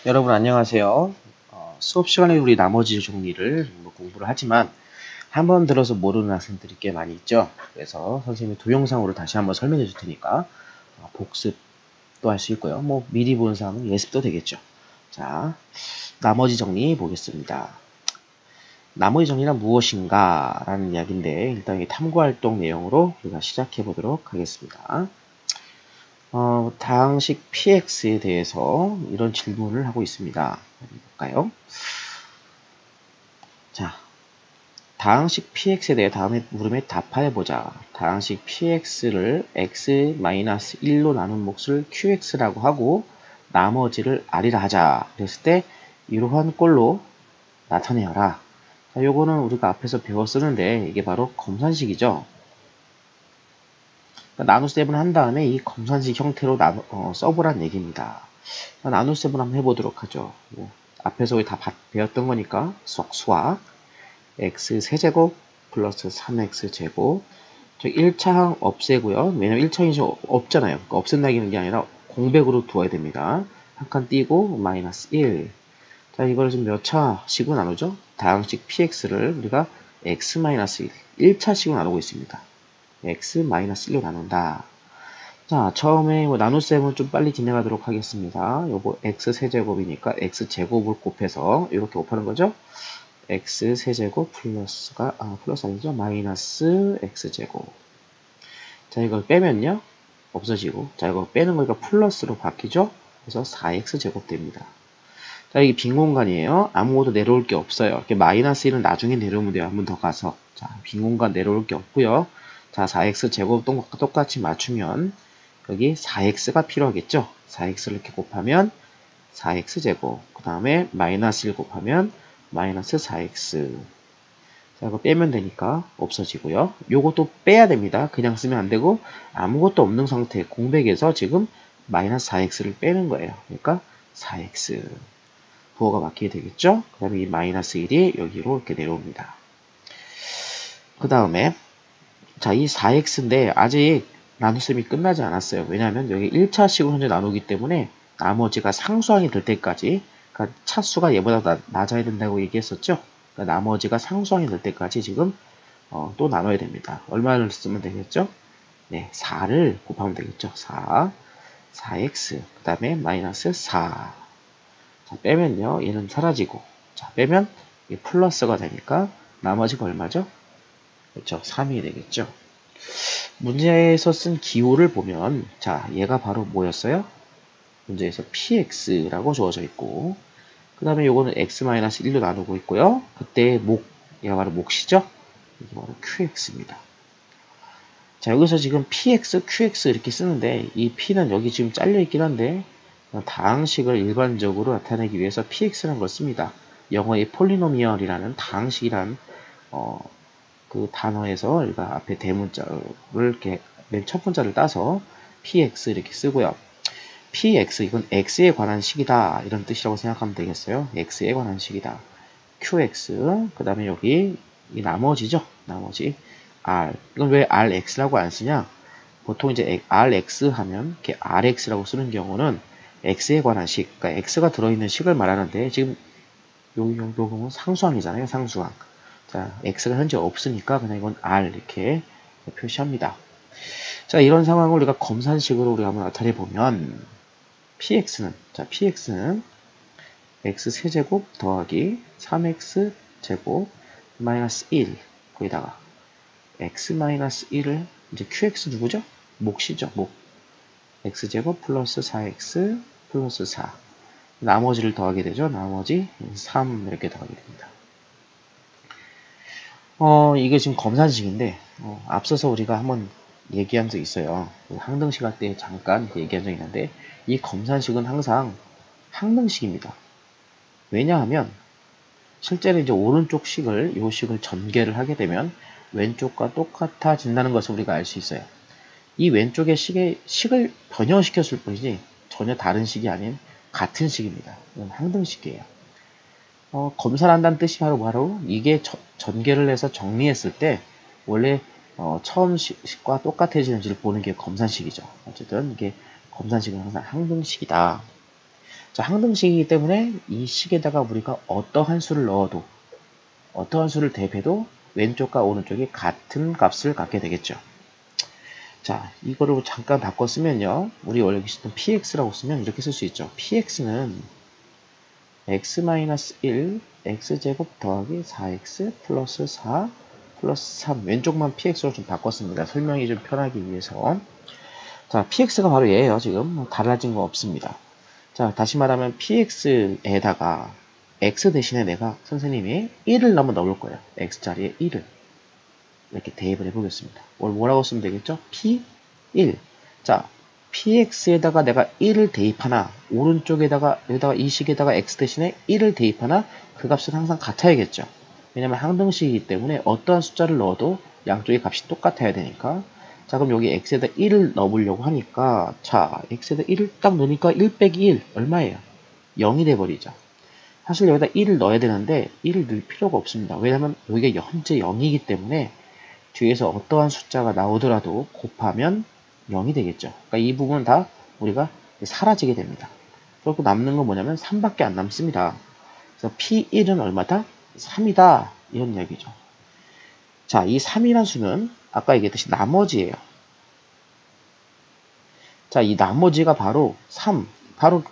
여러분 안녕하세요. 수업 시간에 우리 나머지 정리를 공부를 하지만 한번 들어서 모르는 학생들이 꽤 많이 있죠. 그래서 선생님이 동영상으로 다시 한번 설명해 줄 테니까 복습도 할 수 있고요. 뭐 미리 본 사항은 예습도 되겠죠. 자, 나머지 정리 보겠습니다. 나머지 정리란 무엇인가 라는 이야기인데 일단 이 탐구활동 내용으로 우리가 시작해 보도록 하겠습니다. 다항식 px에 대해서 이런 질문을 하고 있습니다. 볼까요? 자, 다항식 px에 대해 다음에 물음에 답하여보자. 다항식 px를 x-1로 나눈 몫을 qx라고 하고 나머지를 r이라 하자. 그랬을 때 이러한 꼴로 나타내어라. 자, 요거는 우리가 앞에서 배웠었는데 이게 바로 검산식이죠. 나눗셈을 한 다음에 이 검산식 형태로 써보란 얘기입니다. 나눗셈을 한번 해보도록 하죠. 앞에서 우리 다 배웠던 거니까 수학 x 세제곱 플러스 3x 제곱. 저 1차항 없애고요. 왜냐면 1차항이 없잖아요. 그러니까 없앤다는 게 아니라 공백으로 두어야 됩니다. 한 칸 띄고 마이너스 1. 자, 이걸 지금 몇 차식으로 나누죠? 다항식 px를 우리가 x-1, 1차식으로 나누고 있습니다. x-1로 나눈다. 자, 처음에 나눗셈은 좀 빨리 진행하도록 하겠습니다. 요거 x 세제곱이니까 x 제곱을 곱해서 이렇게 곱하는 거죠. x 세제곱 플러스 아니죠? 마이너스 x 제곱. 자, 이걸 빼면요 없어지고, 자, 이거 빼는 거니까 플러스로 바뀌죠. 그래서 4x 제곱 됩니다. 자, 이게 빈 공간이에요. 아무것도 내려올 게 없어요. 이렇게 마이너스 1은 나중에 내려오면 돼요. 한 번 더 가서. 자, 빈 공간 내려올 게 없고요. 자, 4x 제곱 똑같이 맞추면 여기 4x가 필요하겠죠. 4x를 이렇게 곱하면 4x 제곱. 그 다음에 마이너스 1 곱하면 마이너스 4x. 자, 이거 빼면 되니까 없어지고요. 요것도 빼야 됩니다. 그냥 쓰면 안 되고 아무것도 없는 상태 공백에서 지금 마이너스 4x를 빼는 거예요. 그러니까 4x. 부호가 바뀌게 되겠죠. 그 다음에 이 마이너스 1이 여기로 이렇게 내려옵니다. 그 다음에 자, 이 4x인데 아직 나눗셈이 끝나지 않았어요. 왜냐하면 여기 1차식으로 현재 나누기 때문에 나머지가 상수항이 될 때까지, 그러니까 차수가 얘보다 낮아야 된다고 얘기했었죠. 그러니까 나머지가 상수항이 될 때까지 지금 또 나눠야 됩니다. 얼마를 쓰면 되겠죠? 네, 4를 곱하면 되겠죠. 4x, 그 다음에 마이너스 4. 자, 빼면요, 얘는 사라지고, 자, 빼면 이 플러스가 되니까 나머지가 얼마죠? 그렇죠, 3이 되겠죠. 문제에서 쓴 기호를 보면, 자, 얘가 바로 뭐였어요? 문제에서 px라고 주어져 있고, 그 다음에 요거는 x-1로 나누고 있고요. 그때 얘가 바로 몫이죠? 이게 바로 qx입니다. 자, 여기서 지금 px, qx 이렇게 쓰는데, 이 p는 여기 지금 잘려 있긴 한데, 다항식을 일반적으로 나타내기 위해서 px라는 걸 씁니다. 영어의 폴리노미얼이라는 다항식이란 그 단어에서 우리가 앞에 대문자를 이렇게 맨 첫 문자를 따서 px 이렇게 쓰고요. px 이건 x에 관한 식이다 이런 뜻이라고 생각하면 되겠어요. x에 관한 식이다. qx 그 다음에 여기 이 나머지죠. 나머지 r. 이건 왜 rx라고 안 쓰냐? 보통 이제 rx 하면 이렇게 rx라고 쓰는 경우는 x에 관한 식, 그러니까 x가 들어있는 식을 말하는데 지금 여기 보면 상수항이잖아요. 상수항. 자, x가 현재 없으니까 그냥 이건 r 이렇게 표시합니다. 자, 이런 상황을 우리가 검산식으로 우리가 한번 나타내 보면 px는 x 세제곱 더하기 3x 제곱 마이너스 1 거기다가 x 마이너스 1을 이제 qx 누구죠? 몫이죠. 몫. x제곱 플러스 4x 플러스 4. 나머지를 더하게 되죠. 나머지 3 이렇게 더하게 됩니다. 이게 지금 검산식인데, 앞서서 우리가 한번 얘기한 적 있어요. 항등식 할 때 잠깐 얘기한 적 있는데, 이 검산식은 항상 항등식입니다. 왜냐하면, 실제로 이제 오른쪽 식을, 이 식을 전개를 하게 되면, 왼쪽과 똑같아진다는 것을 우리가 알 수 있어요. 이 왼쪽의 식을 변형시켰을 뿐이지, 전혀 다른 식이 아닌 같은 식입니다. 이건 항등식이에요. 검사를 한다는 뜻이 바로 이게 전개를 해서 정리했을 때 원래 처음 식과 똑같아지는지를 보는 게 검산식이죠. 어쨌든 이게 검산식은 항상 항등식이다. 자, 항등식이기 때문에 이 식에다가 우리가 어떠한 수를 넣어도, 어떠한 수를 대입해도 왼쪽과 오른쪽이 같은 값을 갖게 되겠죠. 자, 이거를 잠깐 바꿔 쓰면요. 우리 원래 여기 쓰던 px라고 쓰면 이렇게 쓸 수 있죠. px는 x-1 x제곱 더하기 4x 플러스 4 플러스 3 왼쪽만 px로 좀 바꿨습니다. 설명이 좀 편하기 위해서. 자, px가 바로 얘예요. 지금 뭐 달라진 거 없습니다. 자, 다시 말하면 px에다가 x 대신에 내가 선생님이 1을 한번 넣을 거예요. x자리에 1을 이렇게 대입을 해보겠습니다. 뭐라고 쓰면 되겠죠? p1. 자, px에다가 내가 1을 대입하나 오른쪽에다가 여기다가 이 식에다가 x 대신에 1을 대입하나 그 값은 항상 같아야겠죠. 왜냐면 항등식이기 때문에 어떠한 숫자를 넣어도 양쪽의 값이 똑같아야 되니까. 자, 그럼 여기 x에다 1을 넣어보려고 하니까, 자, x에다 1을 딱 넣으니까 1 빼기 1 얼마예요? 0이 돼버리죠. 사실 여기다 1을 넣어야 되는데 1을 넣을 필요가 없습니다. 왜냐면 여기가 현재 0이기 때문에 뒤에서 어떠한 숫자가 나오더라도 곱하면 0이 되겠죠. 그러니까 이 부분은 다 우리가 사라지게 됩니다. 그리고 남는 건 뭐냐면 3밖에 안 남습니다. 그래서 p1은 얼마다? 3이다. 이런 이야기죠. 자, 이 3이라는 수는 아까 얘기했듯이 나머지예요. 자, 이 나머지가 바로 3. 바로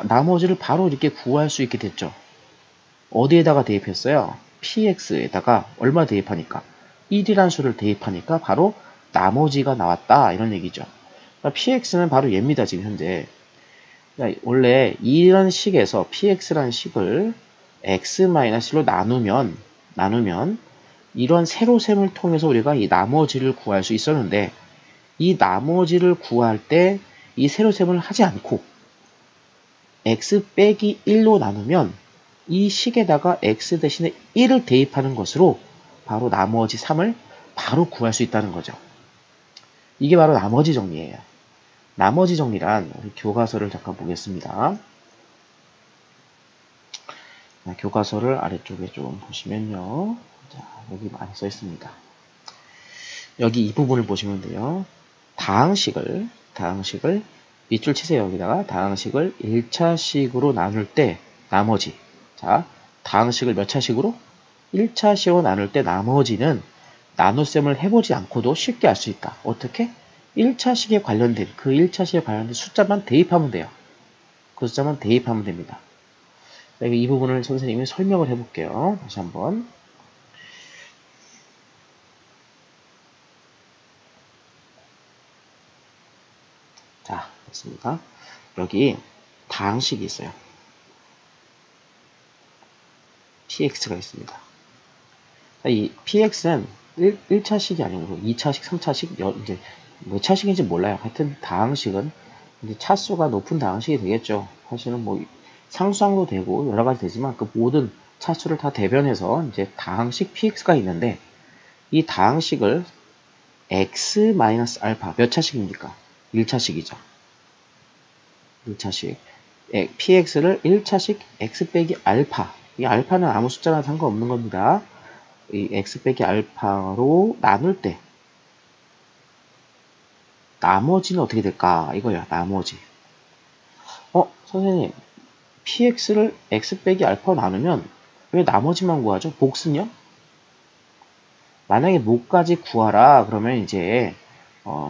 나머지를 바로 이렇게 구할 수 있게 됐죠. 어디에다가 대입했어요? px에다가 얼마 대입하니까? 1이라는 수를 대입하니까 바로 나머지가 나왔다. 이런 얘기죠. 그러니까 px는 바로 얘입니다. 지금 현재. 그러니까 원래 이런 식에서 px라는 식을 x-1로 나누면 이런 세로셈을 통해서 우리가 이 나머지를 구할 수 있었는데 이 나머지를 구할 때 이 세로셈을 하지 않고 x 빼기 1로 나누면 이 식에다가 x 대신에 1을 대입하는 것으로 바로 나머지 3을 바로 구할 수 있다는 거죠. 이게 바로 나머지 정리예요. 나머지 정리란 우리 교과서를 잠깐 보겠습니다. 자, 교과서를 아래쪽에 좀 보시면요. 자, 여기 많이 써 있습니다. 여기 이 부분을 보시면 돼요. 다항식을 밑줄 치세요. 여기다가 다항식을 1차식으로 나눌 때 나머지. 자, 다항식을 몇 차식으로? 1차식으로 나눌 때 나머지는 나눗셈을 해보지 않고도 쉽게 알 수 있다. 어떻게? 1차식에 관련된 그 1차식에 관련된 숫자만 대입하면 돼요. 그 숫자만 대입하면 됩니다. 이 부분을 선생님이 설명을 해볼게요. 다시 한번. 자, 됐습니다. 여기 다항식이 있어요. px가 있습니다. 이 px는 1차식이 아니고 2차식, 3차식, 이제 몇 차식인지 몰라요. 하여튼 다항식은 이제 차수가 높은 다항식이 되겠죠. 사실은 뭐 상수항도 되고 여러 가지 되지만 그 모든 차수를 다 대변해서 이제 다항식 px가 있는데 이 다항식을 x-알파 몇 차식입니까? 1차식이죠. 1차식. px를 1차식 x 빼기 알파. 이 알파는 아무 숫자랑 상관없는 겁니다. 이 x 빼기 알파로 나눌 때 나머지는 어떻게 될까? 이거야, 나머지. 선생님, px를 x 빼기 알파로 나누면 왜 나머지만 구하죠? 복수는요? 만약에 뭐까지 구하라 그러면 이제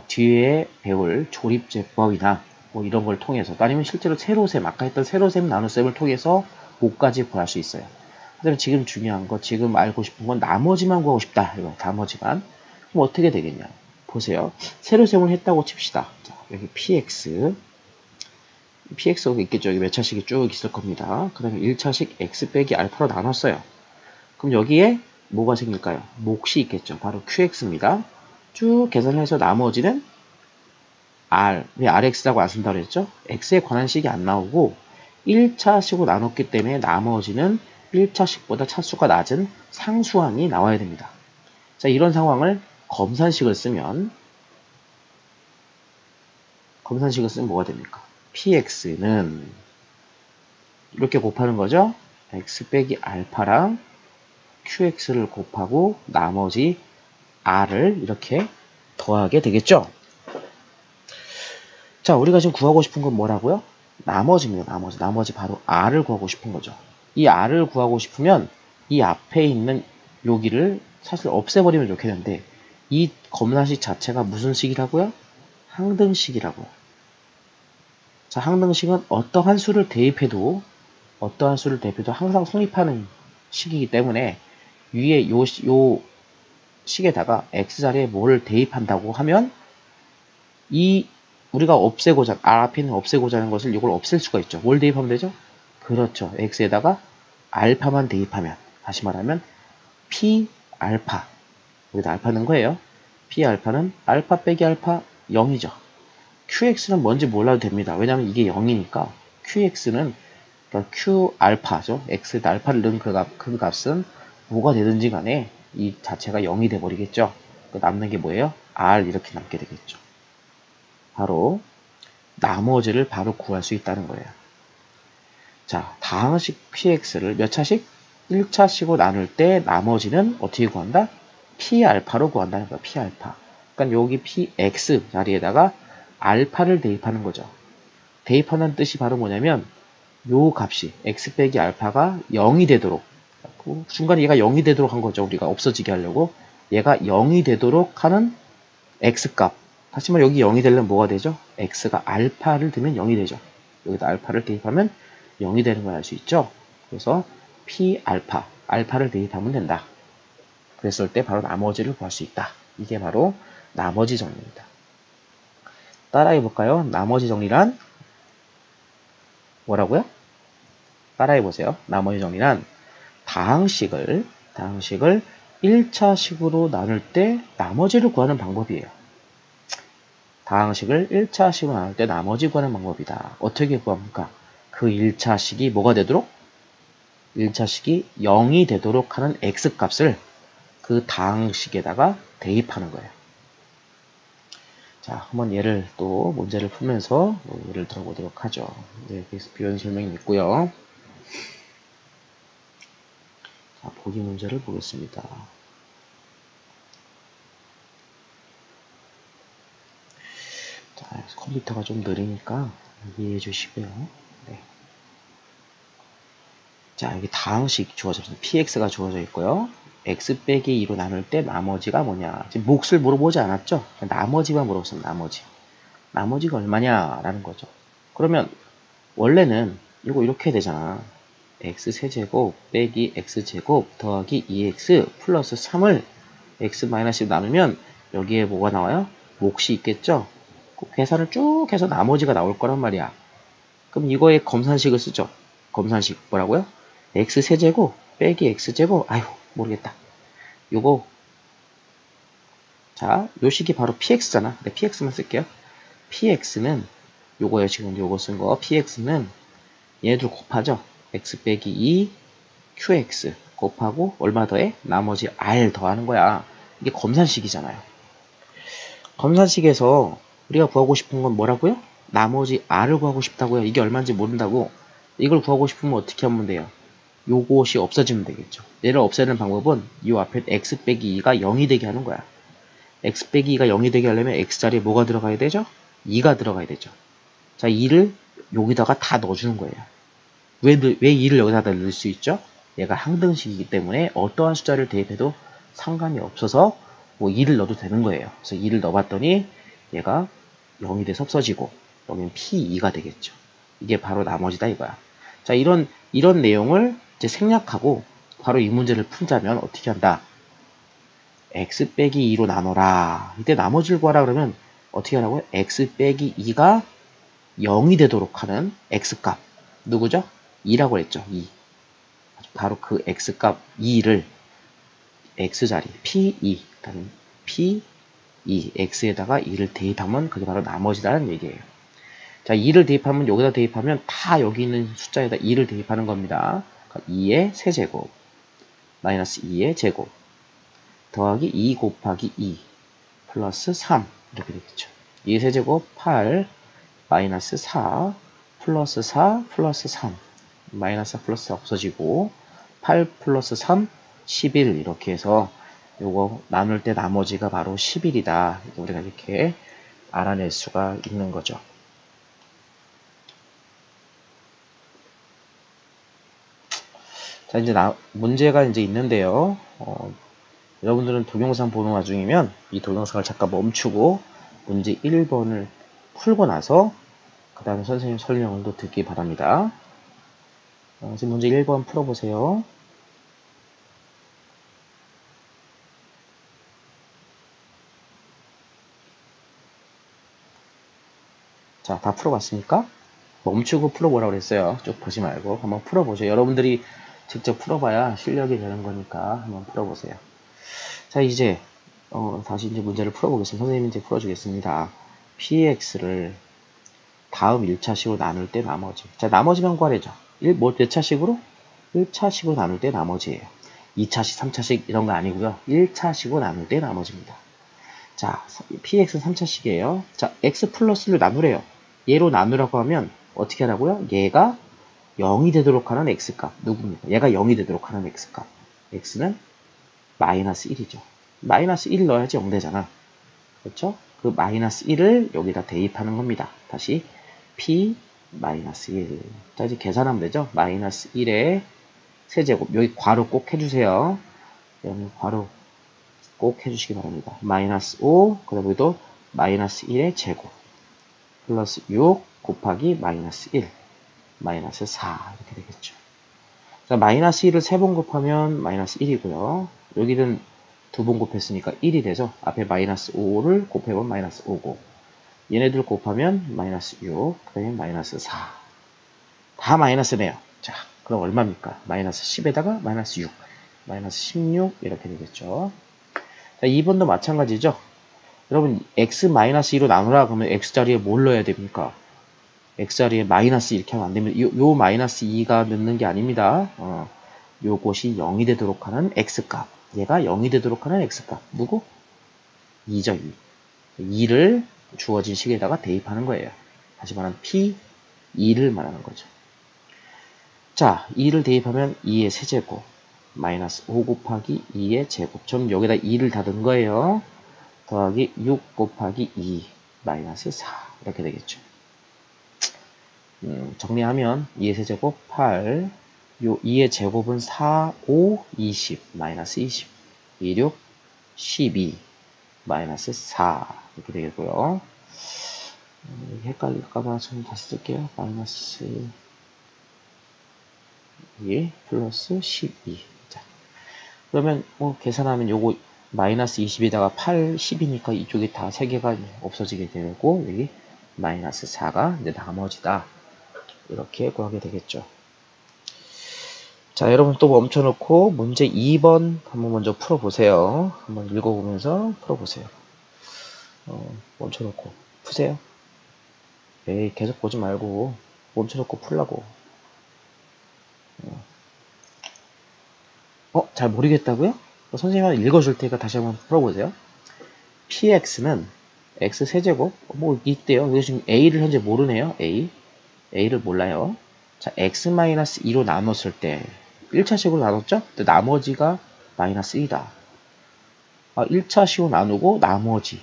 뒤에 배울 조립제법이나 뭐 이런 걸 통해서 아니면 실제로 세로셈, 아까 했던 세로셈, 나눗셈을 통해서 뭐까지 구할 수 있어요. 하지만 지금 중요한 거, 지금 알고 싶은 건 나머지만 구하고 싶다. 이거 나머지만. 그럼 어떻게 되겠냐? 보세요. 세로셈을 했다고 칩시다. 자, 여기 px가 있겠죠. 여기 몇 차식이 쭉 있을 겁니다. 그 다음에 1차식 x 빼기 알파로 나눴어요. 그럼 여기에 뭐가 생길까요? 몫이 있겠죠. 바로 qx입니다. 쭉 계산해서 나머지는 r. 왜 rx라고 안 쓴다고 그랬죠? x에 관한 식이 안 나오고 1차식으로 나눴기 때문에 나머지는 1차식보다 차수가 낮은 상수항이 나와야 됩니다. 자, 이런 상황을 검산식을 쓰면 뭐가 됩니까? px는 이렇게 곱하는 거죠. x 빼기 알파랑 qx를 곱하고 나머지 r을 이렇게 더하게 되겠죠. 자, 우리가 지금 구하고 싶은 건 뭐라고요? 나머지입니다. 나머지 바로 R을 구하고 싶은 거죠. 이 R을 구하고 싶으면 이 앞에 있는 여기를 사실 없애버리면 좋겠는데 이 검산식 자체가 무슨 식이라고요? 항등식이라고요. 자, 항등식은 어떠한 수를 대입해도 항상 성립하는 식이기 때문에 위에 요 식에다가 x자리에 뭐를 대입한다고 하면 이 우리가 없애고자 R 앞에 있는 없애고자 하는 것을 이걸 없앨 수가 있죠. 뭘 대입하면 되죠? 그렇죠. x에다가 알파만 대입하면 다시 말하면 p 알파 여기다 알파 넣은 거예요. p 알파는 알파 빼기 알파 0이죠. qx는 뭔지 몰라도 됩니다. 왜냐하면 이게 0이니까 qx는 그러니까 q 알파죠. x에다 알파를 넣은 그 값은 뭐가 되든지 간에 이 자체가 0이 돼 버리겠죠. 남는 게 뭐예요? r 이렇게 남게 되겠죠. 바로 나머지를 바로 구할 수 있다는 거예요. 자, 다항식 px를 몇 차식? 1차식으로 나눌 때 나머지는 어떻게 구한다? p알파로 구한다는 거야. p알파. 그러니까 여기 px 자리에다가 알파를 대입하는 거죠. 대입하는 뜻이 바로 뭐냐면 요 값이 x 빼기 알파가 0이 되도록 중간에 얘가 0이 되도록 한 거죠. 우리가 없어지게 하려고 얘가 0이 되도록 하는 x값. 다시 말해 여기 0이 되려면 뭐가 되죠? x가 알파를 두면 0이 되죠. 여기다 알파를 대입하면 0이 되는 걸 알 수 있죠. 그래서 p 알파를 대입하면 된다. 그랬을 때 바로 나머지를 구할 수 있다. 이게 바로 나머지 정리입니다. 따라해 볼까요? 나머지 정리란 뭐라고요? 따라해 보세요. 나머지 정리란 다항식을 1차식으로 나눌 때 나머지를 구하는 방법이에요. 다항식을 1차식으로 나눌 때 나머지 구하는 방법이다. 어떻게 구합니까? 그 1차식이 뭐가 되도록? 1차식이 0이 되도록 하는 x값을 그 다항식에다가 대입하는 거예요. 자, 한번 문제를 풀면서 예를 들어보도록 하죠. 네, 그래서 표현 설명이 있고요. 자, 보기 문제를 보겠습니다. 자, 컴퓨터가 좀 느리니까 이해해 주시고요. 네. 자, 여기 다항식 주어져 있습니다. px가 주어져 있고요. x 빼기 2로 나눌 때 나머지가 뭐냐. 지금 몫을 물어보지 않았죠? 나머지만 물어봤습니다. 나머지가 얼마냐? 라는 거죠. 그러면 원래는 이거 이렇게 되잖아. x세제곱 빼기 x제곱 더하기 2x 플러스 3을 x-1로 나누면 여기에 뭐가 나와요? 몫이 있겠죠? 그 계산을 쭉 해서 나머지가 나올 거란 말이야. 그럼 이거에 검산식을 쓰죠. 검산식 뭐라고요? x세제곱 빼기 x제곱 아유 모르겠다. 요거 자, 요 식이 바로 px잖아. 근데 px만 쓸게요. px는 요거예요. 지금 요거 쓴 거. px는 얘네들 곱하죠. x 빼기 2 qx 곱하고 얼마 더해? 나머지 r 더하는 거야. 이게 검산식이잖아요. 검산식에서 우리가 구하고 싶은 건 뭐라고요? 나머지 r을 구하고 싶다고요. 이게 얼마인지 모른다고. 이걸 구하고 싶으면 어떻게 하면 돼요? 요것이 없어지면 되겠죠. 얘를 없애는 방법은 이 앞에 x 빼기 2가 0이 되게 하는 거야. x 빼기 2가 0이 되게 하려면 x자리에 뭐가 들어가야 되죠? 2가 들어가야 되죠. 자, 2를 여기다가 다 넣어주는 거예요. 왜 2를 여기다 넣을 수 있죠? 얘가 항등식이기 때문에 어떠한 숫자를 대입해도 상관이 없어서 뭐 2를 넣어도 되는 거예요. 그래서 2를 넣어봤더니 얘가 0이 돼서 없어지고 여기는 P2가 되겠죠. 이게 바로 나머지다 이거야. 자, 이런 내용을 이제 생략하고 바로 이 문제를 풀자면 어떻게 한다? x 빼기 2로 나눠라. 이때 나머지를 구하라 그러면 어떻게 하라고요? x 빼기 2가 0이 되도록 하는 x값. 누구죠? 2라고 했죠. 2. 바로 그 x값 2를 x자리 P2, P2, x에다가 2를 대입하면 그게 바로 나머지라는 얘기예요. 자, 2를 대입하면 여기다 대입하면 다 여기 있는 숫자에다 2를 대입하는 겁니다. 2의 세제곱 마이너스 2의 제곱 더하기 2 곱하기 2 플러스 3 이렇게 되겠죠. 2의 세제곱 8 마이너스 4 플러스 4 플러스 3 마이너스 4 플러스 4 없어지고 8 플러스 3 11 이렇게 해서 요거 나눌 때 나머지가 바로 11이다. 우리가 이렇게 알아낼 수가 있는 거죠. 자, 이제 문제가 이제 있는데요. 여러분들은 동영상 보는 와중이면 이 동영상을 잠깐 멈추고 문제 1번을 풀고 나서 그 다음에 선생님 설명을 또 듣기 바랍니다. 지금 문제 1번 풀어보세요. 자, 다 풀어봤습니까? 멈추고 풀어보라고 그랬어요. 쭉 보지 말고 한번 풀어보세요. 여러분들이 직접 풀어봐야 실력이 되는 거니까 한번 풀어보세요. 자, 이제 다시 이제 문제를 풀어보겠습니다. 선생님이 이제 풀어주겠습니다. px를 다음 1차식으로 나눌 때 나머지. 자, 나머지만 구하래죠. 몇 차식으로? 1차식으로 나눌 때 나머지예요. 2차식, 3차식 이런 거 아니고요. 1차식으로 나눌 때 나머지입니다. 자, px는 3차식이에요. 자, x 플러스를 나누래요. 얘로 나누라고 하면 어떻게 하라고요? 얘가 0이 되도록 하는 x값. 누굽니까? 얘가 0이 되도록 하는 x값. x는 마이너스 1이죠. 마이너스 1 넣어야지 0 되잖아. 그렇죠? 그 마이너스 1을 여기다 대입하는 겁니다. 다시 p 마이너스 1. 자, 이제 계산하면 되죠? 마이너스 1의 세제곱. 여기 괄호 꼭 해주세요. 여기 괄호 꼭 해주시기 바랍니다. 마이너스 5, 그 다음에 여기도 마이너스 1의 제곱. 플러스 6 곱하기 마이너스 1. 마이너스 4. 이렇게 되겠죠. 자, 마이너스 1을 3번 곱하면 마이너스 1이고요. 여기는 2번 곱했으니까 1이 되죠. 앞에 마이너스 5를 곱해보면 마이너스 5고 얘네들 곱하면 마이너스 6, 그 다음에 마이너스 4. 다 마이너스네요. 자, 그럼 얼마입니까? 마이너스 10에다가 마이너스 6, 마이너스 16 이렇게 되겠죠. 자, 2번도 마찬가지죠. 여러분 x-2로 나누라 그러면 x자리에 뭘 넣어야 됩니까? x자리에 마이너스 이렇게 하면 안 됩니다. 요 마이너스 2가 넣는 게 아닙니다. 요것이 0이 되도록 하는 x값. 얘가 0이 되도록 하는 x값. 누구? 2죠, 2. 2를 주어진 식에다가 대입하는 거예요. 다시 말하면 p2를 말하는 거죠. 자, 2를 대입하면 2의 세제곱 마이너스 5 곱하기 2의 제곱. 저는 여기다 2를 다 넣은 거예요. 더하기 6 곱하기 2 마이너스 4 이렇게 되겠죠. 정리하면 2의 세제곱 8, 요 2의 제곱은 4, 5, 20, 마이너스 20, 26, 12, 마이너스 4 이렇게 되겠고요. 헷갈릴까봐 좀 다시 쓸게요. 마이너스 2 플러스 12. 자, 그러면 계산하면 요거 마이너스 20에다가 8, 10이니까 이쪽에 다 3개가 없어지게 되고 여기 마이너스 4가 이제 나머지다. 이렇게 구하게 되겠죠. 자, 여러분 또 멈춰놓고 문제 2번 한번 먼저 풀어보세요. 한번 읽어보면서 풀어보세요. 멈춰놓고 푸세요. 에이, 계속 보지 말고 멈춰놓고 풀라고. 잘 모르겠다고요? 선생님이 읽어줄 테니까 다시 한번 풀어보세요. px는 x 세제곱 뭐 있대요. 여기 지금 a를 현재 모르네요. a를 몰라요. 자, x-2로 나눴을 때 1차식으로 나눴죠? 근데 나머지가 마이너스 1이다. 1차식으로 나누고 나머지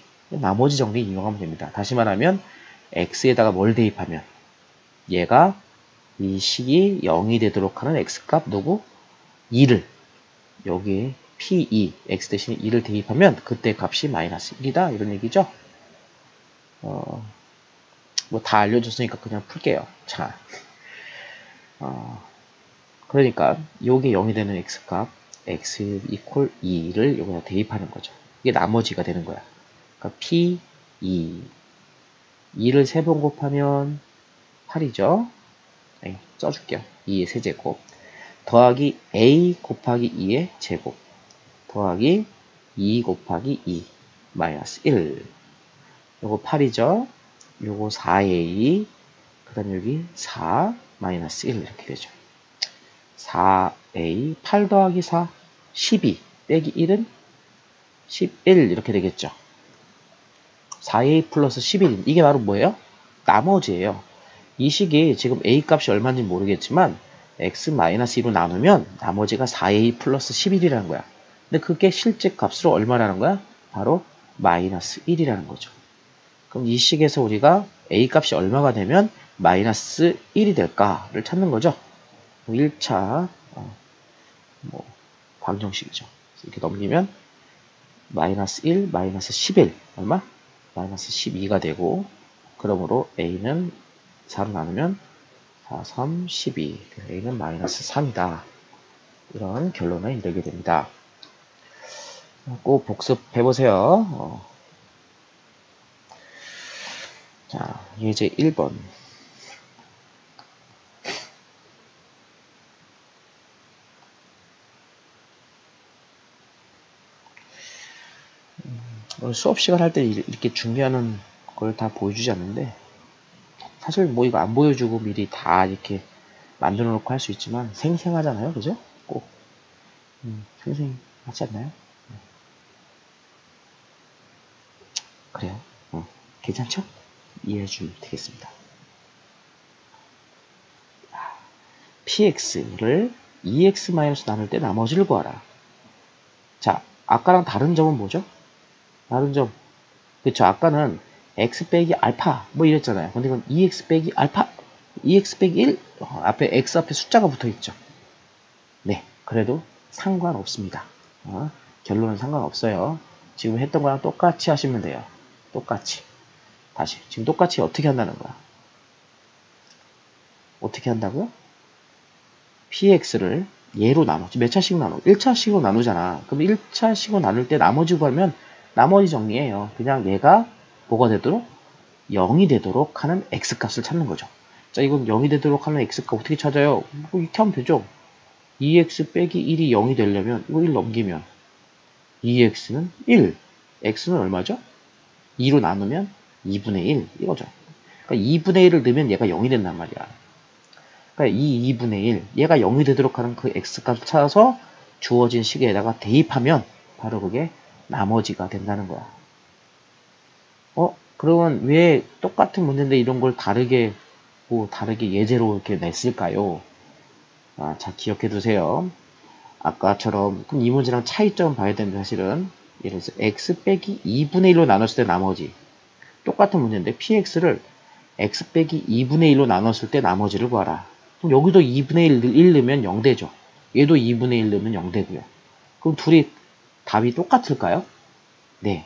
정리 이용하면 됩니다. 다시 말하면 x에다가 뭘 대입하면 얘가 이 식이 0이 되도록 하는 x값 누구? 2를 여기에 p2 x 대신에 2를 대입하면 그때 값이 마이너스 1이다 이런 얘기죠. 뭐 다 알려줬으니까 그냥 풀게요. 자, 그러니까 요게 0이 되는 x값 x 이퀄 2를 여기다 대입하는 거죠. 이게 나머지가 되는 거야. 그러니까 p2 2를 3번 곱하면 8이죠. 네, 써줄게요. 2의 세제곱 더하기 a 곱하기 2의 제곱 더하기 2 곱하기 2 마이너스 1 요거 8이죠. 요거 4a 그 다음 여기 4 마이너스 1 이렇게 되죠. 4a 8 더하기 4 12 빼기 1은 11 이렇게 되겠죠. 4a 플러스 11 이게 바로 뭐예요? 나머지예요. 이 식이 지금 a 값이 얼마인지 모르겠지만 x-2로 나누면 나머지가 4a 플러스 11이라는 거야. 근데 그게 실제 값으로 얼마라는 거야? 바로 마이너스 1이라는 거죠. 그럼 이 식에서 우리가 a 값이 얼마가 되면 마이너스 1이 될까를 찾는 거죠. 1차 뭐 방정식이죠. 이렇게 넘기면 마이너스 1, 마이너스 11 얼마? 마이너스 12가 되고, 그러므로 a는 4로 나누면 4, 3, 12. a는 마이너스 3이다. 이런 결론을 이르게 됩니다. 꼭 복습해보세요. 자, 예제 1번. 수업 시간 할 때 이렇게 준비하는 걸 다 보여주지 않는데, 사실 뭐 이거 안 보여주고 미리 다 이렇게 만들어 놓고 할 수 있지만 생생하잖아요. 그죠? 꼭 생생하지 않나요? 그래요. 괜찮죠? 이해해 주면 되겠습니다. px를 2x- 나눌 때 나머지를 구하라. 자, 아까랑 다른 점은 뭐죠? 다른 점. 그쵸. 아까는 x 빼기 알파 뭐 이랬잖아요. 근데 이건 2x 빼기 알파 2x 빼기 1 앞에 x 앞에 숫자가 붙어 있죠. 네, 그래도 상관없습니다. 결론은 상관없어요. 지금 했던 거랑 똑같이 하시면 돼요. 똑같이. 다시 지금 똑같이 어떻게 한다는 거야? 어떻게 한다고요? px를 얘로 나눠. 몇 차씩 나눠? 1차씩으로 나누잖아. 그럼 1차씩으로 나눌 때 나머지 구하면 나머지 정리해요. 그냥 얘가 뭐가 되도록? 0이 되도록 하는 x값을 찾는 거죠. 자, 이건 0이 되도록 하는 x값 어떻게 찾아요? 뭐 이렇게 하면 되죠. 2x 빼기 1이 0이 되려면 이거 1 넘기면 2x는 1. x는 얼마죠? 2로 나누면 2분의 1 이거죠. 그러니까 2분의 1을 넣으면 얘가 0이 된단 말이야. 그러니까 이 2분의 1, 얘가 0이 되도록 하는 그 x값을 찾아서 주어진 식에다가 대입하면 바로 그게 나머지가 된다는 거야. 그러면 왜 똑같은 문제인데 이런 걸 다르게 예제로 이렇게 냈을까요? 자, 기억해 두세요. 아까처럼 그럼 이 문제랑 차이점 봐야 되는데 사실은 예를 들어서 x 빼기 2분의 1로 나눴을 때 나머지 똑같은 문제인데 px를 x 빼기 2분의 1로 나눴을 때 나머지를 구하라. 그럼 여기도 2분의 1 넣으면 0 되죠. 얘도 2분의 1 넣으면 0 되고요. 그럼 둘이 답이 똑같을까요? 네.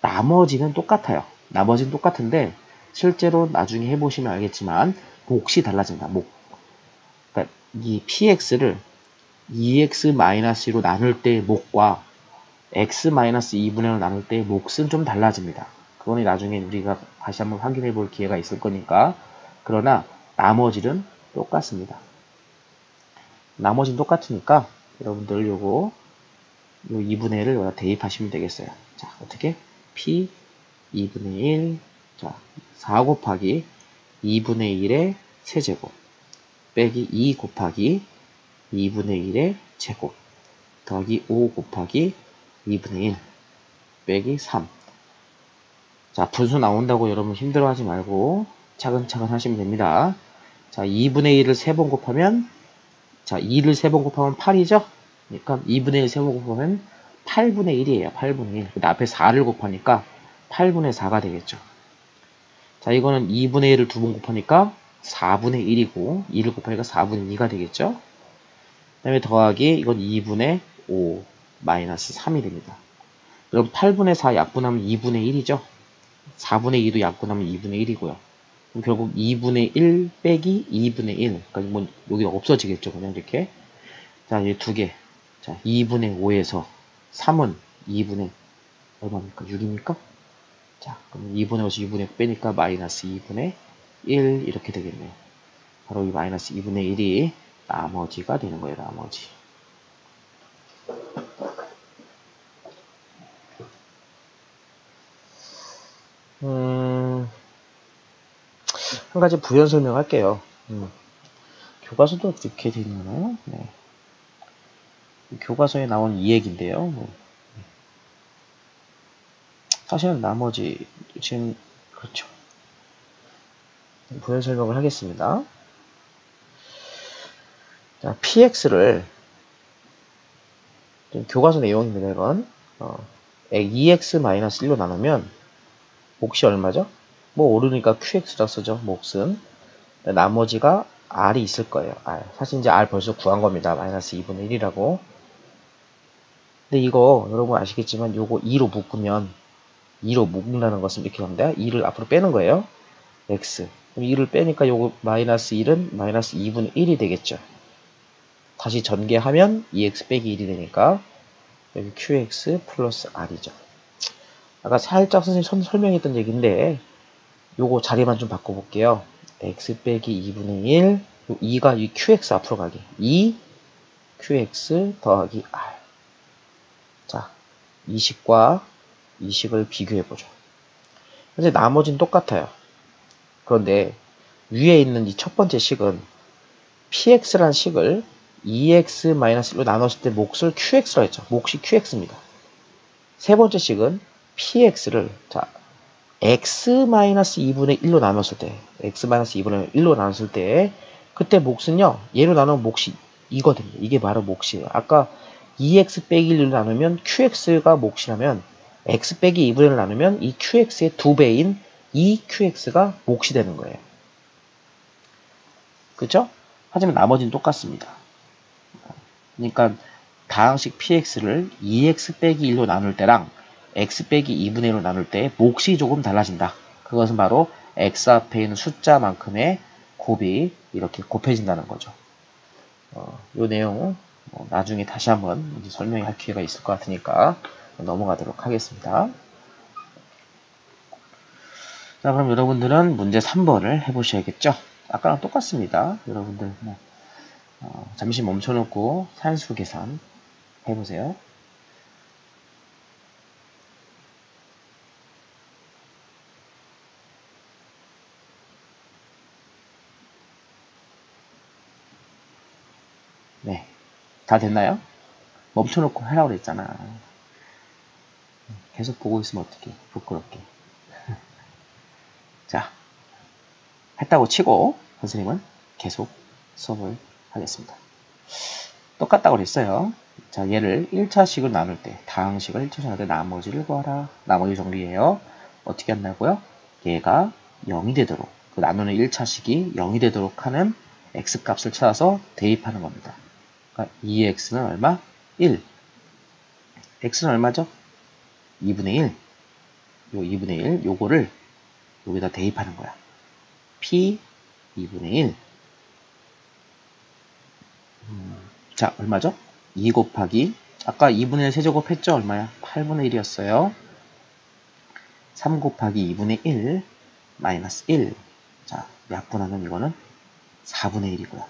나머지는 똑같아요. 나머지는 똑같은데 실제로 나중에 해보시면 알겠지만 몫이 달라진다. 몫. 그러니까 이 px를 2x-2로 나눌 때의 몫과 x-2분의 1로 나눌 때의 몫은 좀 달라집니다. 그거는 나중에 우리가 다시 한번 확인해 볼 기회가 있을 거니까. 그러나 나머지는 똑같습니다. 나머지는 똑같으니까 여러분들 요 2분의 1을 여기다 대입하시면 되겠어요. 자, 어떻게? p 2분의 1, 자, 4 곱하기 2분의 1의 세제곱 빼기 2 곱하기 2분의 1의 제곱 더하기 5 곱하기 2분의 1 빼기 3. 자, 분수 나온다고 여러분 힘들어하지 말고 차근차근 하시면 됩니다. 자, 2분의 1을 3번 곱하면, 자, 2를 3번 곱하면 8이죠? 그러니까 2분의 1 3번 곱하면 8분의 1이에요. 8분의 1. 근데 앞에 4를 곱하니까 8분의 4가 되겠죠. 자, 이거는 2분의 1을 2번 곱하니까 4분의 1이고 2를 곱하니까 4분의 2가 되겠죠. 그 다음에 더하기 이건 2분의 5 마이너스 3이 됩니다. 그럼 8분의 4 약분하면 2분의 1이죠. 4분의 2도 약분하면 2분의 1이고요. 그럼 결국 2분의 1 빼기 2분의 1. 그러니까 뭐 여기가 없어지겠죠. 그냥 이렇게. 자, 이 두 개. 자, 2분의 5에서 3은 2분의 얼마입니까? 6입니까? 자, 그럼 2분의 5에서 2분의 6 빼니까 마이너스 2분의 1 이렇게 되겠네요. 바로 이 마이너스 2분의 1이 나머지가 되는 거예요. 나머지. 한 가지 부연 설명할게요. 교과서도 이렇게 되어 있나요? 네. 교과서에 나온 이 얘기인데요. 사실은 나머지 지금 그렇죠. 부연 설명을 하겠습니다. 자, px를 교과서 내용입니다. 이건 2x-1로 나누면 몫이 얼마죠? 뭐 오르니까 qx라 쓰죠. 몫은. 나머지가 r이 있을 거예요. r. 사실 이제 r 벌써 구한 겁니다. 마이너스 2분의 1이라고. 근데 이거 여러분 아시겠지만 요거 2로 묶으면 2로 묶는다는 것은 이렇게 갑니다. 2를 앞으로 빼는 거예요. x. 그럼 2를 빼니까 요거 마이너스 1은 마이너스 2분의 1이 되겠죠. 다시 전개하면 2x 빼기 1이 되니까 여기 qx 플러스 r이죠. 아까 살짝 선생님 설명했던 얘기인데 요거 자리만 좀 바꿔볼게요. x 빼기 2분의 1, 요 2가 이 qx 앞으로 가기. 2 qx 더하기 r. 자, 이식과 이식을 비교해보죠. 현재 나머지는 똑같아요. 그런데 위에 있는 이 첫 번째 식은 px라는 식을 2x-1로 나눴을 때 몫을 qx로 했죠. 몫이 qx입니다. 세 번째 식은 px를 자 x-2분의 1로 나눴을 때 x-2분의 1로 나눴을 때 그때 몫은요. 얘로 나누면 몫이 이거든요. 이게 바로 몫이에요. 아까 2x 빼기 1로 나누면 qx가 몫이라면 x 빼기 2분의 1을 나누면 이 qx의 2배인 2qx가 몫이 되는 거예요. 그죠? 하지만 나머지는 똑같습니다. 그러니까 다항식 px를 2x 빼기 1로 나눌 때랑 x 빼기 2분의 1로 나눌 때 몫이 조금 달라진다. 그것은 바로 x 앞에 있는 숫자만큼의 곱이 이렇게 곱해진다는 거죠. 이 내용 나중에 다시 한번 설명할 기회가 있을 것 같으니까 넘어가도록 하겠습니다. 자, 그럼 여러분들은 문제 3번을 해보셔야겠죠? 아까랑 똑같습니다. 여러분들 잠시 멈춰놓고 산수 계산 해보세요. 네, 다 됐나요? 멈춰놓고 하라고 그랬잖아. 계속 보고 있으면 어떡해, 부끄럽게. 자, 했다고 치고 선생님은 계속 수업을 하겠습니다. 똑같다고 그랬어요. 자, 얘를 1차식을 나눌 때, 다항식을 1차식을 나눌 때 나머지를 구하라. 나머지 정리해요. 어떻게 한다고요? 얘가 0이 되도록, 그 나누는 1차식이 0이 되도록 하는 x값을 찾아서 대입하는 겁니다. 그러니까 2x는 얼마? 1. x는 얼마죠? 2분의 1. 요 2분의 1, 요거를 여기다 대입하는 거야. p 2분의 1. 자, 얼마죠? 2 곱하기, 아까 2분의 1 세제곱 했죠? 얼마야? 8분의 1이었어요. 3 곱하기 2분의 1, 마이너스 1. 자, 약분하면 이거는 4분의 1이고요.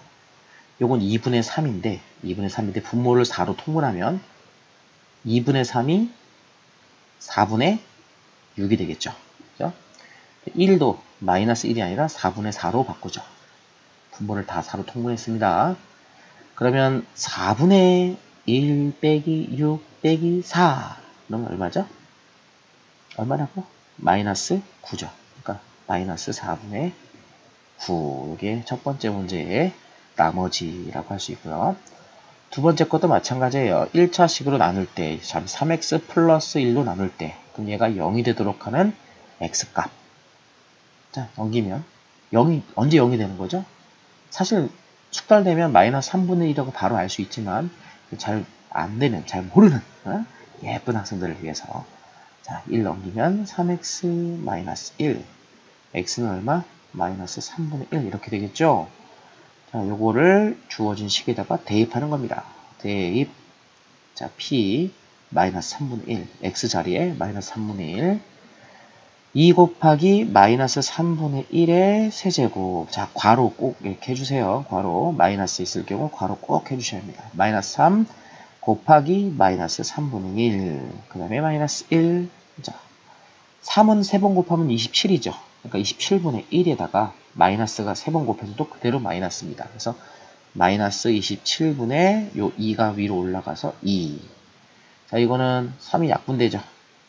요건 2분의 3인데, 분모를 4로 통분하면 2분의 3이 4분의 6이 되겠죠. 그죠? 1도 마이너스 1이 아니라 4분의 4로 바꾸죠. 분모를 다 4로 통분했습니다. 그러면 4분의 1 빼기 6 빼기 4. 그러면 얼마죠? 얼마라고? 마이너스 9죠. 그러니까 마이너스 4분의 9. 이게 첫 번째 문제의 나머지라고 할 수 있고요. 두 번째 것도 마찬가지예요. 1차식으로 나눌 때, 3x 플러스 1로 나눌 때, 그럼 얘가 0이 되도록 하는 x값. 자, 넘기면 0이 언제 0이 되는 거죠? 사실 숙달되면 마이너스 3분의 1이라고 바로 알 수 있지만 잘 안 되는, 잘 모르는 예쁜 학생들을 위해서 자, 1 넘기면 3x 마이너스 1 x는 얼마? 마이너스 3분의 1 이렇게 되겠죠? 자, 요거를 주어진 식에다가 대입하는 겁니다. 대입 자, p 마이너스 3분의 1 x 자리에 마이너스 3분의 1 2 곱하기 마이너스 3분의 1의 세제곱. 자, 괄호 꼭 이렇게 해주세요. 괄호. 마이너스 있을 경우 괄호 꼭 해주셔야 합니다. 마이너스 3 곱하기 마이너스 3분의 1. 그 다음에 마이너스 1. 자, 3은 3번 곱하면 27이죠. 그러니까 27분의 1에다가 마이너스가 3번 곱해서도 그대로 마이너스입니다. 그래서 마이너스 27분의 요 2가 위로 올라가서 2. 자, 이거는 3이 약분되죠.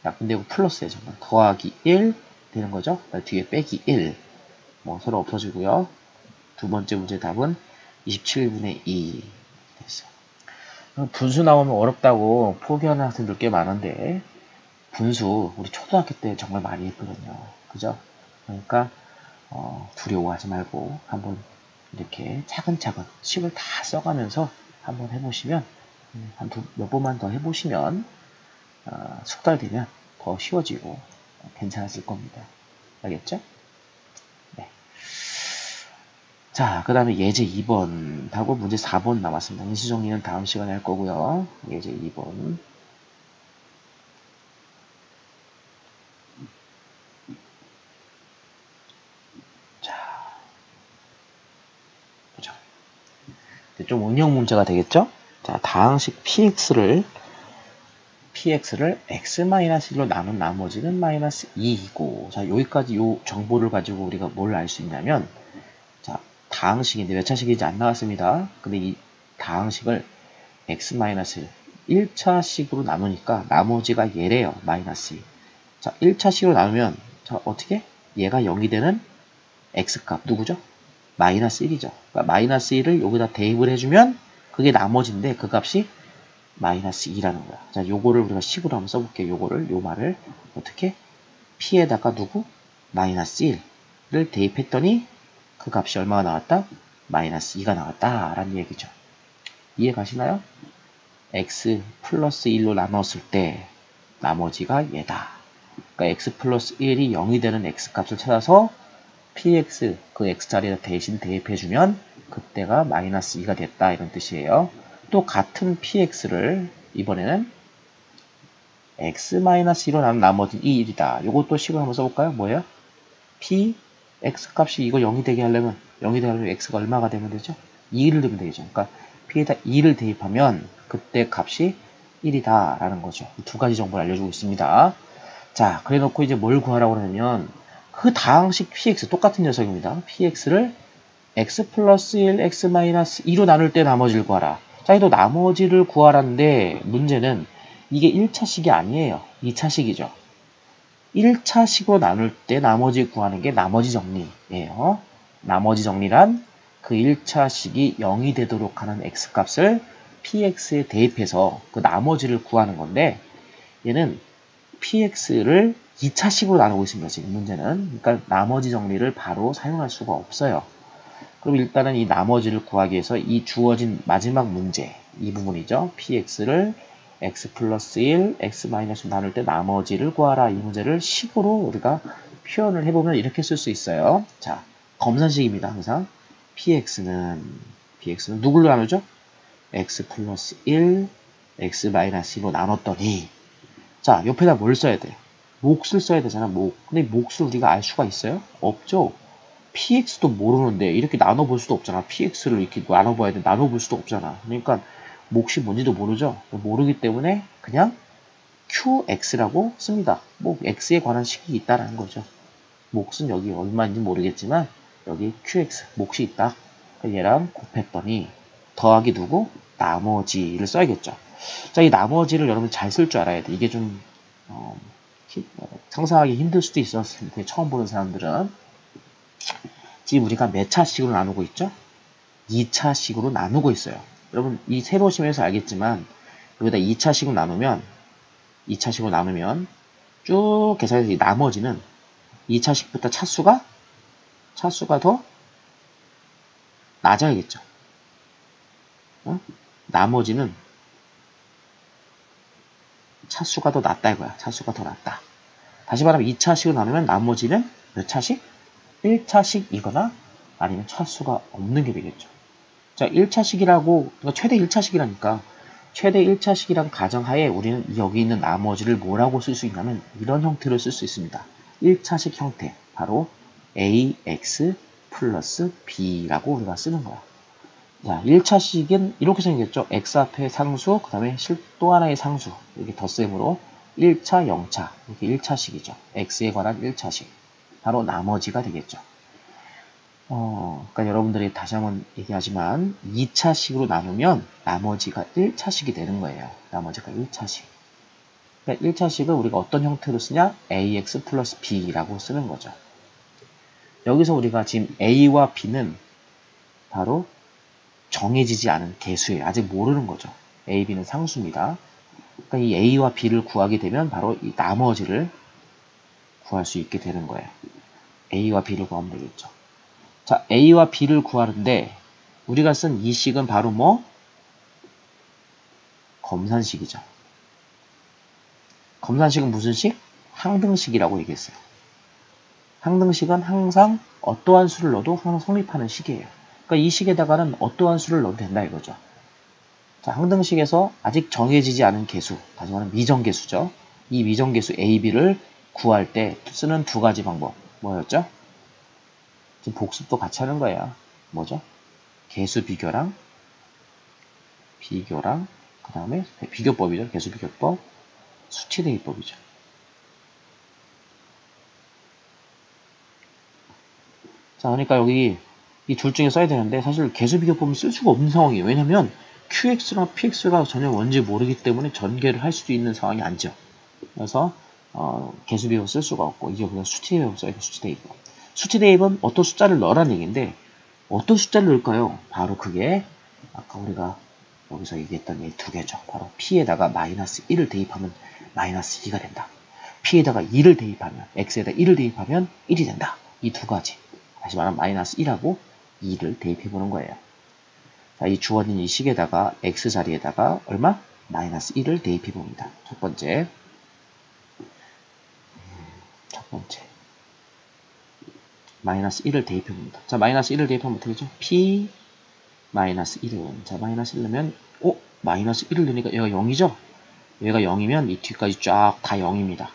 약분되고 플러스죠. 더하기 1 되는 거죠. 뒤에 빼기 1. 뭐 서로 없어지고요. 두 번째 문제 답은 27분의 2 됐어요. 분수 나오면 어렵다고 포기하는 학생들 꽤 많은데 분수 우리 초등학교 때 정말 많이 했거든요. 그죠? 그러니까 두려워하지 말고 한번 이렇게 차근차근 식을 다 써가면서 한번 해보시면 몇 번만 더 해보시면 숙달되면 더 쉬워지고 괜찮아질 겁니다. 알겠죠? 네. 자, 그 다음에 예제 2번 하고 문제 4번 남았습니다. 인수 정리는 다음 시간에 할 거고요. 예제 2번. 자, 보죠. 좀 응용 문제가 되겠죠? 자, 다항식 px를 x-1로 나눈 나머지는 마이너스 2이고, 자, 여기까지 요 정보를 가지고 우리가 뭘 알 수 있냐면, 자, 다항식인데 몇 차식인지 안 나왔습니다. 근데 이 다항식을 x-1차식으로 나누니까 나머지가 얘래요. 마이너스 2. 자, 1차식으로 나누면, 자, 어떻게? 얘가 0이 되는 x값, 누구죠? 마이너스 1이죠. 그러니까 마이너스 1을 여기다 대입을 해주면, 그게 나머지인데, 그 값이 마이너스 2라는 거야. 자, 요거를 우리가 식으로 한번 써볼게요. 요 말을 어떻게? p에다가 누구? 마이너스 1을 대입했더니 그 값이 얼마가 나왔다? 마이너스 2가 나왔다 라는 얘기죠. 이해 가시나요? x 플러스 1로 나눴을 때 나머지가 얘다. 그러니까 x 플러스 1이 0이 되는 x 값을 찾아서 px 그 x자리에 대신 대입해주면 그때가 마이너스 2가 됐다 이런 뜻이에요. 또 같은 px를 이번에는 x-2로 나눈 나머지 1이다. 요것도 식을 한번 써볼까요? 뭐예요? p x 값이 이거 0이 되게 하려면 x가 얼마가 되면 되죠? 2를 넣으면 되겠죠. 그러니까 p에다 2를 대입하면 그때 값이 1이다 라는 거죠. 두 가지 정보를 알려주고 있습니다. 자, 그래 놓고 이제 뭘 구하라고 그러냐면 그 다항식 px 똑같은 녀석입니다. px를 x 플러스 1, x 마이너스 2로 나눌 때 나머지를 구하라. 자, 이도 나머지를 구하라는데 문제는 이게 1차식이 아니에요. 2차식이죠. 1차식으로 나눌 때 나머지 구하는 게 나머지 정리예요. 나머지 정리란 그 1차식이 0이 되도록 하는 x값을 px에 대입해서 그 나머지를 구하는 건데 얘는 px를 2차식으로 나누고 있습니다. 지금 문제는. 그러니까 나머지 정리를 바로 사용할 수가 없어요. 그럼 일단은 이 나머지를 구하기 위해서 이 주어진 마지막 문제, 이 부분이죠. px를 x 플러스 1, x 마이너스 나눌 때 나머지를 구하라. 이 문제를 식으로 우리가 표현을 해보면 이렇게 쓸 수 있어요. 자, 검산식입니다. 항상 px는 누굴로 나누죠? x 플러스 1, x 마이너스 2로 나눴더니 자, 옆에다 뭘 써야 돼? 몫을 써야 되잖아, 몫. 근데 몫을 우리가 알 수가 있어요? 없죠? px도 모르는데 이렇게 나눠볼 수도 없잖아. px를 이렇게 나눠봐야 돼. 나눠볼 수도 없잖아. 그러니까 몫이 뭔지도 모르죠. 모르기 때문에 그냥 qx라고 씁니다. 뭐 x에 관한 식이 있다라는 거죠. 몫은 여기 얼마인지 모르겠지만 여기 qx, 몫이 있다. 얘랑 곱했더니 더하기 누구? 나머지를 써야겠죠. 자, 이 나머지를 여러분 잘 쓸 줄 알아야 돼. 이게 좀 상상하기 힘들 수도 있었을 텐데 처음 보는 사람들은 지금 우리가 몇 차식으로 나누고 있죠? 2차식으로 나누고 있어요. 여러분 이 세로심에서 알겠지만 여기다 2차식으로 나누면 쭉 계산해서 이 나머지는 2차식부터 차수가 더 낮아야겠죠. 나머지는 차수가 더 낮다 이거야. 차수가 더 낮다. 다시 말하면 2차식으로 나누면 나머지는 몇 차식? 1차식이거나 아니면 차수가 없는 게 되겠죠. 자, 1차식이라고, 그러니까 최대 1차식이라니까 최대 1차식이란 가정하에 우리는 여기 있는 나머지를 뭐라고 쓸 수 있냐면 이런 형태로 쓸 수 있습니다. 1차식 형태, 바로 ax 플러스 b라고 우리가 쓰는 거야. 자, 1차식은 이렇게 생겼죠. x 앞에 상수, 그 다음에 또 하나의 상수, 이렇게 덧셈으로 1차, 0차, 이렇게 1차식이죠. x에 관한 1차식. 바로 나머지가 되겠죠. 그러니까 여러분들이 다시 한번 얘기하지만 2차식으로 나누면 나머지가 1차식이 되는 거예요. 나머지가 1차식. 그러니까 1차식을 우리가 어떤 형태로 쓰냐? ax 플러스 b라고 쓰는 거죠. 여기서 우리가 지금 a와 b는 바로 정해지지 않은 개수예요. 아직 모르는 거죠. a, b는 상수입니다. 그러니까 이 a와 b를 구하게 되면 바로 이 나머지를 구할 수 있게 되는 거예요. a와 b를 구하면 되겠죠. 자, a와 b를 구하는데 우리가 쓴 이 식은 바로 뭐? 검산식이죠. 검산식은 무슨 식? 항등식이라고 얘기했어요. 항등식은 항상 어떠한 수를 넣어도 항상 성립하는 식이에요. 그러니까 이 식에다가는 어떠한 수를 넣어도 된다 이거죠. 자, 항등식에서 아직 정해지지 않은 개수, 다시 말하면 미정계수죠. 이 미정계수 A, B를 구할 때 쓰는 두 가지 방법. 뭐였죠? 지금 복습도 같이 하는 거예요. 뭐죠? 개수 비교랑 그 다음에 비교법이죠. 개수 비교법, 수치 대입법이죠. 자, 그러니까 여기 이 둘 중에 써야 되는데 사실 개수 비교법은 쓸 수가 없는 상황이에요. 왜냐면 QX나 PX가 전혀 뭔지 모르기 때문에 전개를 할 수도 있는 상황이 아니죠. 그래서 개수 비교법 쓸 수가 없고 이제 그냥 수치 대입법 써야 돼. 수치 대입법. 수치 대입은 어떤 숫자를 넣으라는 얘기인데 어떤 숫자를 넣을까요? 바로 그게 아까 우리가 여기서 얘기했던 이 두 개죠. 바로 P에다가 마이너스 1을 대입하면 마이너스 2가 된다. P에다가 2를 대입하면 X에다 1을 대입하면 1이 된다. 이 두 가지. 다시 말하면 마이너스 1하고 2를 대입해보는 거예요. 자, 이 주어진 이 식에다가 X 자리에다가 얼마? 마이너스 1을 대입해봅니다. 첫 번째. 마이너스 1을 대입해봅니다. 자, 마이너스 1을 대입하면 어떻게 되죠? P 마이너스 1은 자, 마이너스 1 넣으면 마이너스 1을 넣으니까 얘가 0이죠? 얘가 0이면 이 뒤까지 쫙 다 0입니다.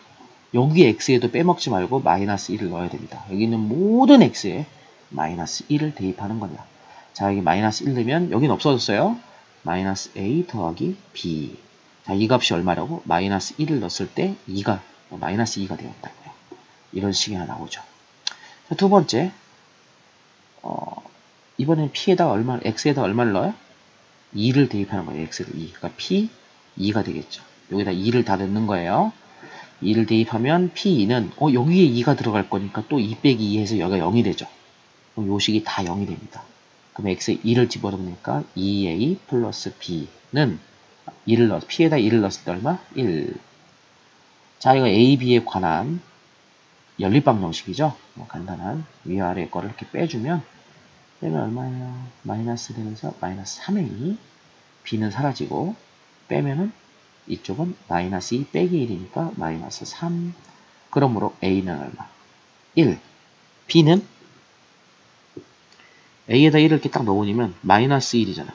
여기 x에도 빼먹지 말고 마이너스 1을 넣어야 됩니다. 여기 있는 모든 x에 마이너스 1을 대입하는 겁니다. 자, 여기 마이너스 1 넣으면 여기는 없어졌어요. 마이너스 a 더하기 b. 자, 이 값이 얼마라고? 마이너스 1을 넣었을 때 2가 마이너스 2가 되었다고요. 이런 식이 하나 나오죠. 자, 두 번째. 이번엔 P에다가 X에다가 얼마를 넣어요? 2를 대입하는 거예요. X를 2. 그러니까 P 2가 되겠죠. 여기다 2를 다 넣는 거예요. 2를 대입하면 P2는 여기에 2가 들어갈 거니까 또 2 빼기 2해서 여기가 0이 되죠. 그럼 요 식이 다 0이 됩니다. 그럼 X에 2를 집어넣으니까 2A 플러스 B는 P에다 2를 넣었을 때 얼마? 1. 자, 이거 A, B에 관한 연립방 정식이죠. 간단한 위아래 거를 이렇게 빼주면 얼마예요? 마이너스 되면서 마이너스 3A, B는 사라지고 빼면은 이쪽은 마이너스 2 빼기 1이니까 마이너스 3. 그러므로 A는 얼마? 1. B는 A에다 1을 이렇게 딱 넣으면 마이너스 1이잖아.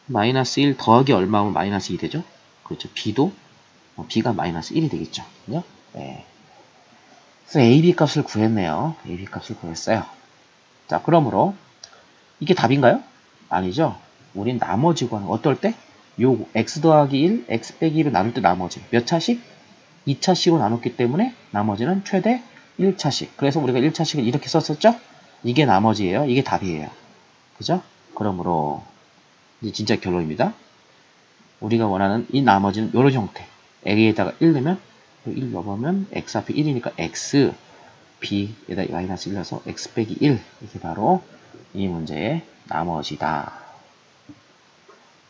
마이너스 1 더하기 얼마면 마이너스 2 되죠? 그렇죠. B도 B가 마이너스 1이 되겠죠. 그죠? 네. 그래서 AB 값을 구했네요. AB 값을 구했어요. 자, 그러므로 이게 답인가요? 아니죠. 우린 나머지 구하는 거. 어떨 때? 요 x 더하기 1, x 빼기 1을 나눌 때 나머지. 몇 차씩? 2차씩으로 나눴기 때문에 나머지는 최대 1차씩. 그래서 우리가 1차씩을 이렇게 썼었죠? 이게 나머지예요. 이게 답이에요. 그죠? 그러므로 이제 진짜 결론입니다. 우리가 원하는 이 나머지는 이런 형태. A에다가 1 넣으면 1 넣어보면 x 앞에 1이니까 x, b에다 마이너스 1 넣어서 x 빼기 1. 이게 바로 이 문제의 나머지다.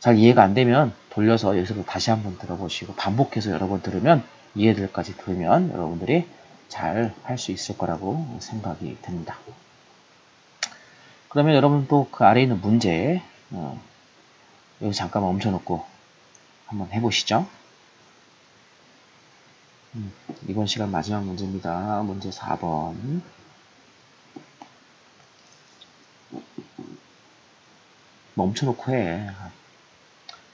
잘 이해가 안 되면 돌려서 여기서 다시 한번 들어보시고 반복해서 여러 번 들으면 이해들까지 들으면 여러분들이 잘 할 수 있을 거라고 생각이 듭니다. 그러면 여러분 또 그 아래에 있는 문제 여기 잠깐 멈춰놓고 한번 해보시죠. 이번 시간 마지막 문제입니다. 문제 4번. 멈춰놓고 해.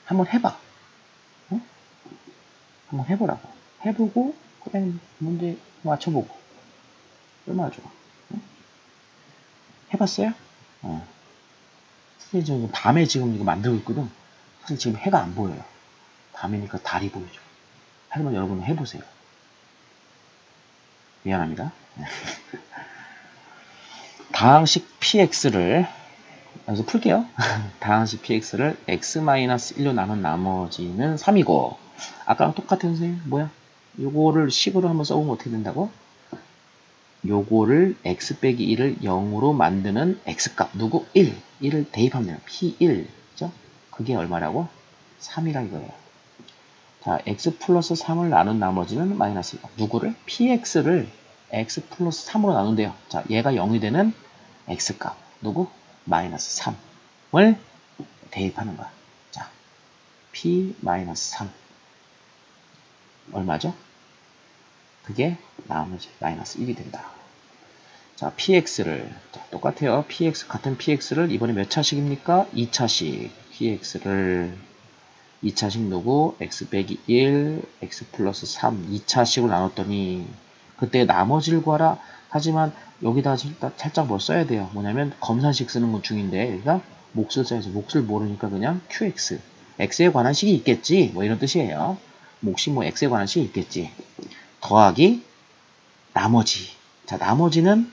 한번 해봐. 응? 한번 해보라고. 해보고 그냥 문제 맞춰보고. 얼마나 좋아. 응? 해봤어요? 사실 지금 밤에 지금 이거 만들고 있거든. 사실 지금 해가 안 보여요. 밤이니까 달이 보이죠. 하지만 여러분 해보세요. 미안합니다. 다항식 px를 여기서 풀게요. 다항식 px를 x-1로 나눈 나머지는 3이고 아까랑 똑같은 선생님 뭐야? 요거를 식으로 한번 써보면 어떻게 된다고? 요거를 x 빼기 1을 0으로 만드는 x값 누구? 1. 1을 대입하면 돼요. p1. 그죠? 그게 얼마라고? 3이라 이거예요. 자, x 플러스 3을 나눈 나머지는 마이너스 누구를? px를 x 플러스 3으로 나눈대요. 자, 얘가 0이 되는 x값 누구? 마이너스 3을 대입하는 거야. 자, p-3 얼마죠? 그게 나머지 마이너스 1이 된다. 자, px를 똑같아요. 같은 px를 이번에 몇 차식입니까? 2차식 px를 2차식 누구? x 빼기 1, x 플러스 3 2차식으로 나눴더니 그때 나머지를 구하라. 하지만 여기다 살짝 뭐 써야 돼요. 뭐냐면 검산식 쓰는 것 중인데 여기가 몫을 써야지. 몫을 모르니까 그냥 qx x에 관한 식이 있겠지. 뭐 이런 뜻이에요. 몫이 뭐 x에 관한 식이 있겠지. 더하기 나머지. 자, 나머지는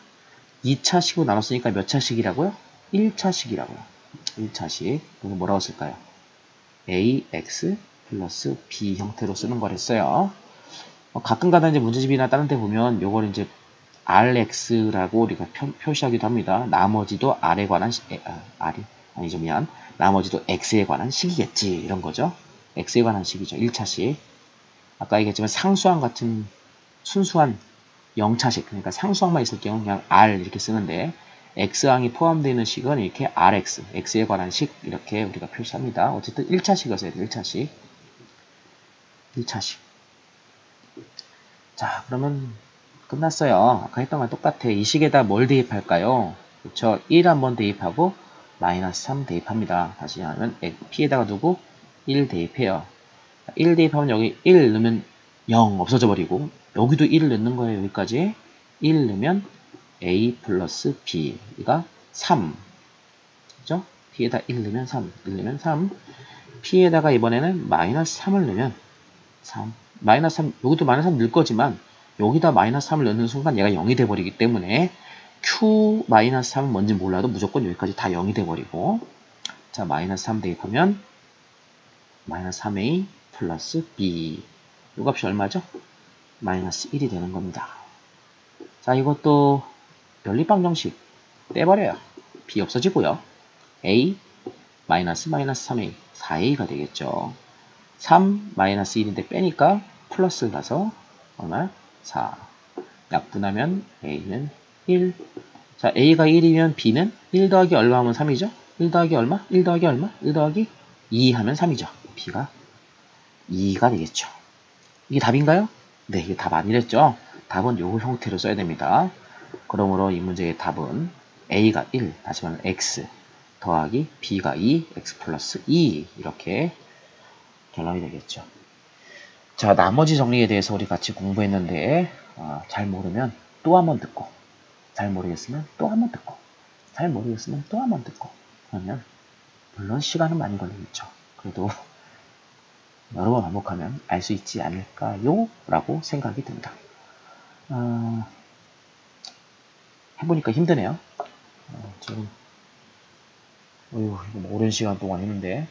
2차식으로 나눴으니까 몇 차식이라고요? 1차식이라고요. 1차식. 그래서 뭐라고 쓸까요? ax 플러스 b 형태로 쓰는 거랬어요. 가끔가다 이제 문제집이나 다른 데 보면 요걸 이제 rx라고 우리가 표시하기도 합니다. 나머지도 r에 관한 r이 아니죠, 미안. 나머지도 x에 관한 식이겠지 이런 거죠. x에 관한 식이죠. 1차식. 아까 얘기했지만 상수항 같은 순수한 0차식, 그러니까 상수항만 있을 경우 그냥 r 이렇게 쓰는데 x항이 포함되어 있는 식은 이렇게 rx, x에 관한 식 이렇게 우리가 표시합니다. 어쨌든 1차식이었어요. 1차식. 1차식. 자, 그러면 끝났어요. 아까 했던 거랑 똑같아. 이 식에다 뭘 대입할까요? 그렇죠. 1 한번 대입하고 마이너스 3 대입합니다. 다시 하면 p에다가 두고 1 대입해요. 1 대입하면 여기 1 넣으면 0 없어져 버리고 여기도 1을 넣는 거예요. 여기까지 1 넣으면 a 플러스 b가 3 그죠? p에다 1 넣으면 3 1 넣으면 3 p에다가 이번에는 마이너스 3을 넣으면 3 마이너스 3 여기도 마이너스 3 넣을 거지만 여기다 마이너스 3을 넣는 순간 얘가 0이 돼버리기 때문에 q 마이너스 3은 뭔지 몰라도 무조건 여기까지 다 0이 돼버리고 자 마이너스 3 대입하면 마이너스 3a 플러스 b 이 값이 얼마죠? 마이너스 1이 되는 겁니다. 자 이것도 연립 방정식 떼버려요. b 없어지고요. a 마이너스 3a 4a가 되겠죠. 3 마이너스 1인데 빼니까 플러스 가서 얼마? 4 약분하면 a는 1 자 a가 1이면 b는 1 더하기 얼마 하면 3이죠? 1 더하기 얼마? 1 더하기 얼마? 1 더하기 2 하면 3이죠. b가 2가 되겠죠. 이게 답인가요? 네, 이게 답 아니랬죠? 답은 요 형태로 써야 됩니다. 그러므로 이 문제의 답은 a가 1, 다시 말하면 x 더하기 b가 2, x 플러스 2 이렇게 결론이 되겠죠. 자, 나머지 정리에 대해서 우리 같이 공부했는데 잘 모르면 또 한 번 듣고 잘 모르겠으면 또 한 번 듣고 잘 모르겠으면 또 한 번 듣고 그러면 물론 시간은 많이 걸리겠죠. 그래도 여러 번 반복하면 알 수 있지 않을까요? 라고 생각이 듭니다. 해보니까 힘드네요. 지금 이거 오랜 시간 동안 했는데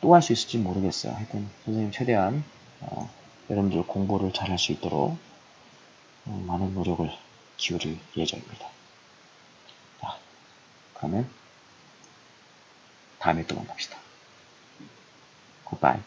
또 할 수 있을지 모르겠어요. 하여튼 선생님 최대한 여러분들 공부를 잘 할 수 있도록 많은 노력을 기울일 예정입니다. 자, 그러면 다음에 또 만납시다. 굿바이.